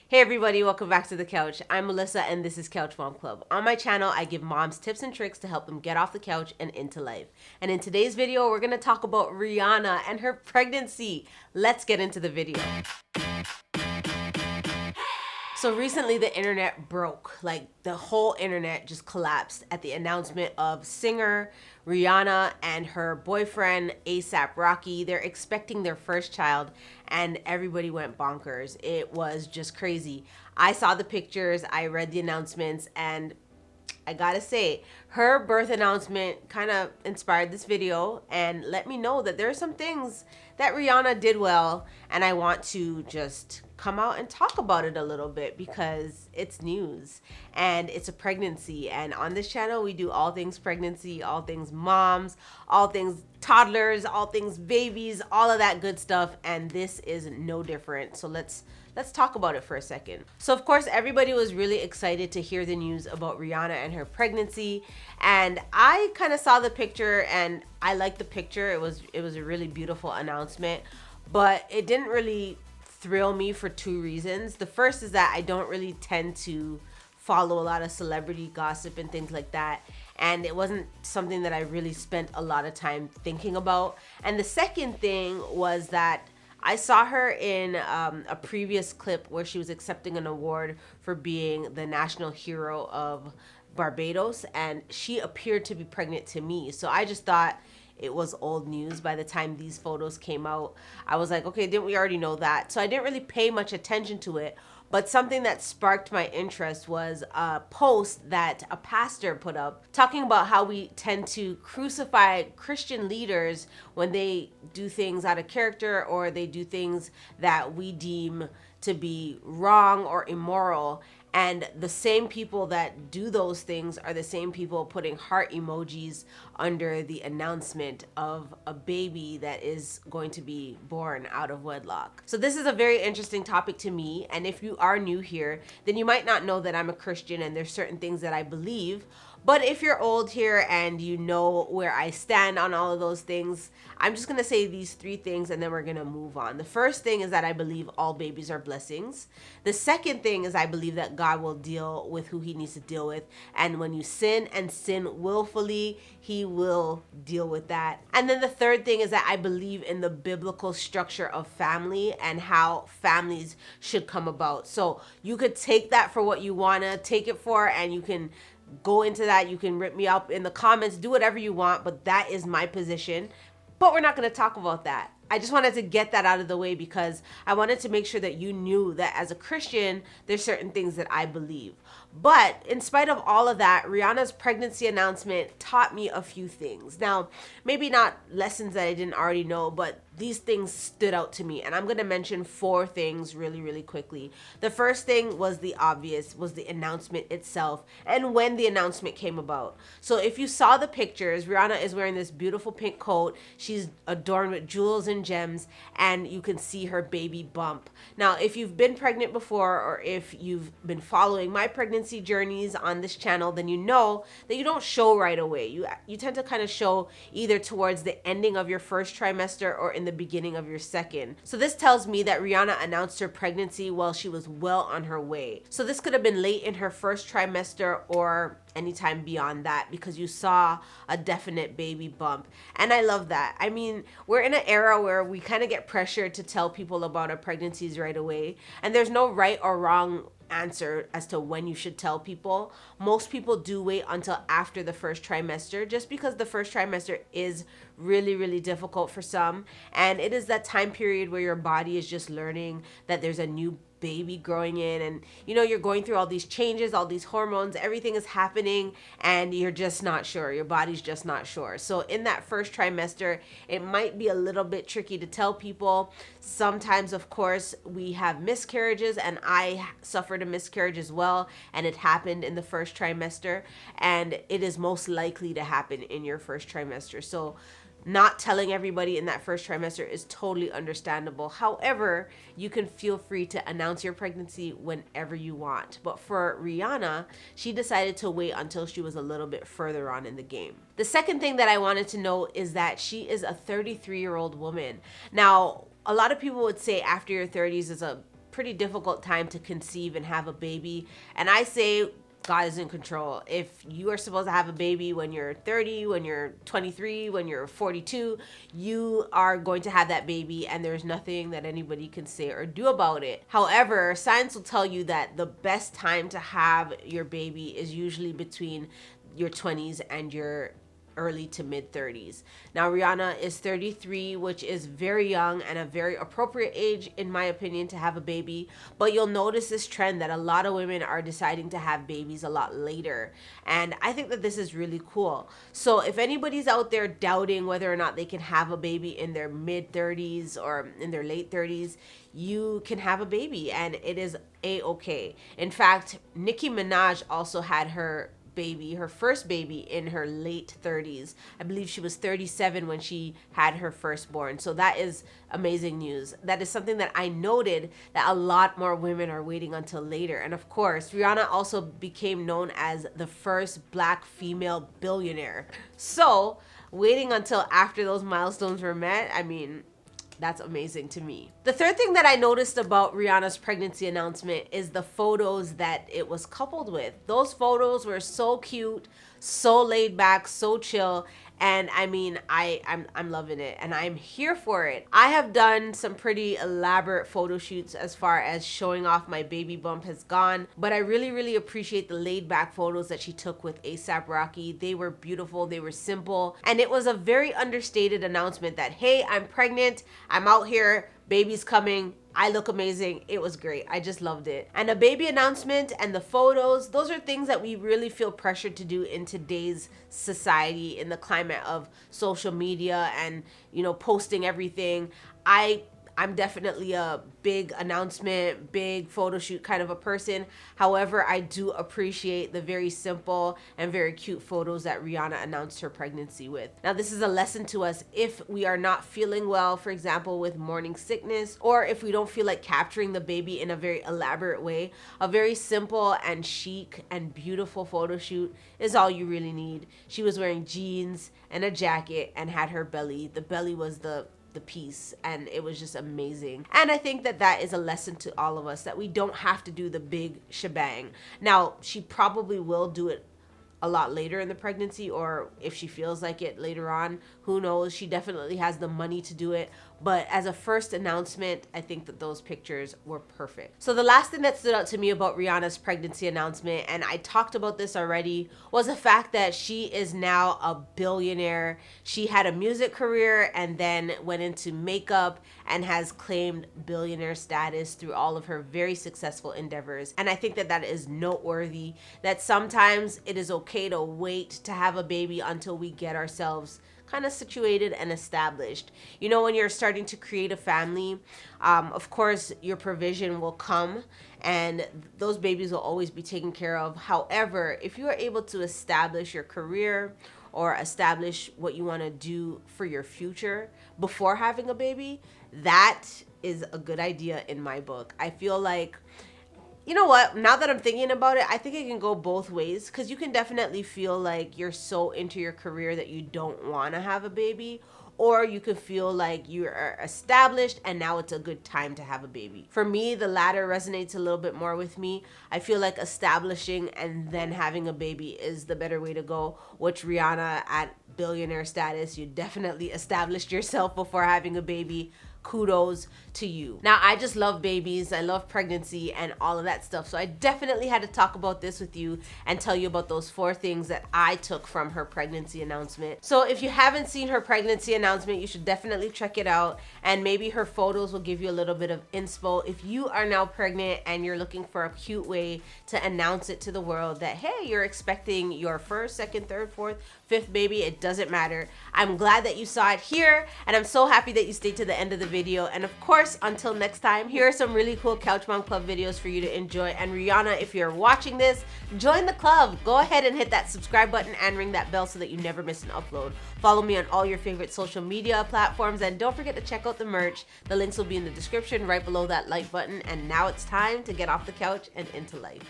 Hey everybody, welcome back to the couch. I'm Melissa and this is Couch Mom Club. On my channel, I give moms tips and tricks to help them get off the couch and into life. And in today's video, we're gonna talk about Rihanna and her pregnancy. Let's get into the video. So recently the internet broke, like the whole internet just collapsed at the announcement of singer Rihanna and her boyfriend ASAP Rocky. They're expecting their first child and everybody went bonkers. It was just crazy. I saw the pictures, I read the announcements, and I gotta say, her birth announcement kind of inspired this video and let me know that there are some things that Rihanna did well, and I want to just come out and talk about it a little bit because it's news and it's a pregnancy. And on this channel, we do all things pregnancy, all things moms, all things toddlers, all things babies, all of that good stuff. And this is no different. So let's talk about it for a second. So of course, everybody was really excited to hear the news about Rihanna and her pregnancy. And I kind of saw the picture and I liked the picture. It was a really beautiful announcement, but it didn't really thrill me for two reasons. The first is that I don't really tend to follow a lot of celebrity gossip and things like that. And it wasn't something that I really spent a lot of time thinking about. And the second thing was that I saw her in a previous clip where she was accepting an award for being the national hero of Barbados, and she appeared to be pregnant to me. So I just thought it was old news by the time these photos came out. I was like, okay, didn't we already know that? So I didn't really pay much attention to it. But something that sparked my interest was a post that a pastor put up talking about how we tend to crucify Christian leaders when they do things out of character or they do things that we deem to be wrong or immoral. And the same people that do those things are the same people putting heart emojis under the announcement of a baby that is going to be born out of wedlock. So this is a very interesting topic to me. And if you are new here, then you might not know that I'm a Christian and there's certain things that I believe. But if you're old here and you know where I stand on all of those things, I'm just going to say these three things and then we're going to move on. The first thing is that I believe all babies are blessings. The second thing is I believe that God will deal with who he needs to deal with. And when you sin and sin willfully, he will deal with that. And then the third thing is that I believe in the biblical structure of family and how families should come about. So you could take that for what you want to take it for, and you can go into that. You can rip me up in the comments, do whatever you want, but that is my position. But we're not going to talk about that. I just wanted to get that out of the way because I wanted to make sure that you knew that as a Christian, there's certain things that I believe. But in spite of all of that, Rihanna's pregnancy announcement taught me a few things. Now, maybe not lessons that I didn't already know, but these things stood out to me. And I'm going to mention four things really, really quickly. The first thing was the obvious, was the announcement itself and when the announcement came about. So if you saw the pictures, Rihanna is wearing this beautiful pink coat. She's adorned with jewels and gems, and you can see her baby bump. Now, if you've been pregnant before, or if you've been following my pregnancy journeys on this channel, then you know that you don't show right away. You tend to kind of show either towards the ending of your first trimester or in the beginning of your second. So this tells me that Rihanna announced her pregnancy while she was well on her way. So this could have been late in her first trimester or anytime beyond that, because you saw a definite baby bump. And I love that. I mean, we're in an era where we kind of get pressured to tell people about our pregnancies right away. And there's no right or wrong answer as to when you should tell people. Most people do wait until after the first trimester, just because the first trimester is really, really difficult for some. And it is that time period where your body is just learning that there's a new baby growing in, and you're going through all these changes, all these hormones, everything is happening, and you're just not sure. Your body's just not sure. So in that first trimester, it might be a little bit tricky to tell people. Sometimes, of course, we have miscarriages, and I suffered a miscarriage as well, and it happened in the first trimester, and it is most likely to happen in your first trimester. So not telling everybody in that first trimester is totally understandable. However, you can feel free to announce your pregnancy whenever you want. But for Rihanna, she decided to wait until she was a little bit further on in the game. The second thing that I wanted to know is that she is a 33-year-old woman. Now, a lot of people would say after your 30s is a pretty difficult time to conceive and have a baby. And I say God is in control. If you are supposed to have a baby when you're 30, when you're 23, when you're 42, you are going to have that baby, and there's nothing that anybody can say or do about it. However, science will tell you that the best time to have your baby is usually between your 20s and your early to mid 30s. Now, Rihanna is 33, which is very young and a very appropriate age, in my opinion, to have a baby. But you'll notice this trend that a lot of women are deciding to have babies a lot later. And I think that this is really cool. So if anybody's out there doubting whether or not they can have a baby in their mid 30s or in their late 30s, you can have a baby and it is a-okay. In fact, Nicki Minaj also had her first baby in her late 30s. I believe she was 37 when she had her firstborn. So that is amazing news. That is something that I noted that a lot more women are waiting until later. And of course, Rihanna also became known as the first Black female billionaire. So waiting until after those milestones were met, I mean, that's amazing to me. The third thing that I noticed about Rihanna's pregnancy announcement is the photos that it was coupled with. Those photos were so cute, so laid back, so chill. And I mean, I'm loving it and I'm here for it. I have done some pretty elaborate photo shoots as far as showing off my baby bump has gone, but I really appreciate the laid back photos that she took with A$AP Rocky. They were beautiful, they were simple, and it was a very understated announcement that, hey, I'm pregnant, I'm out here, baby's coming, I look amazing. It was great. I just loved it. And a baby announcement and the photos, those are things that we really feel pressured to do in today's society, in the climate of social media and, you know, posting everything. I'm definitely a big announcement, big photo shoot kind of a person. However, I do appreciate the very simple and very cute photos that Rihanna announced her pregnancy with. Now, this is a lesson to us if we are not feeling well, for example, with morning sickness, or if we don't feel like capturing the baby in a very elaborate way. A very simple and chic and beautiful photo shoot is all you really need. She was wearing jeans and a jacket and had her belly. The belly was the piece, and it was just amazing. And I think that that is a lesson to all of us, that we don't have to do the big shebang. Now, she probably will do it a lot later in the pregnancy, or if she feels like it later on, who knows. She definitely has the money to do it, but as a first announcement, I think that those pictures were perfect. So the last thing that stood out to me about Rihanna's pregnancy announcement, and I talked about this already, was the fact that she is now a billionaire. She had a music career and then went into makeup and has claimed billionaire status through all of her very successful endeavors. And I think that that is noteworthy, that sometimes it is okay to wait to have a baby until we get ourselves kind of situated and established. You know, when you're starting to create a family, of course, your provision will come and those babies will always be taken care of. However, if you are able to establish your career or establish what you want to do for your future before having a baby, that is a good idea in my book. I feel like, you know what, now that I'm thinking about it, I think it can go both ways, because you can definitely feel like you're so into your career that you don't want to have a baby, or you could feel like you are established and now it's a good time to have a baby. For me, the latter resonates a little bit more with me. I feel like establishing and then having a baby is the better way to go, which Rihanna at billionaire status, you definitely established yourself before having a baby. Kudos to you. Now, I just love babies. I love pregnancy and all of that stuff. So I definitely had to talk about this with you and tell you about those 4 things that I took from her pregnancy announcement. So if you haven't seen her pregnancy announcement, you should definitely check it out. And maybe her photos will give you a little bit of inspo. If you are now pregnant and you're looking for a cute way to announce it to the world that, hey, you're expecting your first, second, third, fourth, fifth baby, it doesn't matter. I'm glad that you saw it here, and I'm so happy that you stayed to the end of the video. And of course, until next time, here are some really cool Couch Mom Club videos for you to enjoy. And Rihanna, if you're watching this, join the club. Go ahead and hit that subscribe button and ring that bell so that you never miss an upload. Follow me on all your favorite social media platforms, and don't forget to check out the merch. The links will be in the description right below that like button. And now it's time to get off the couch and into life.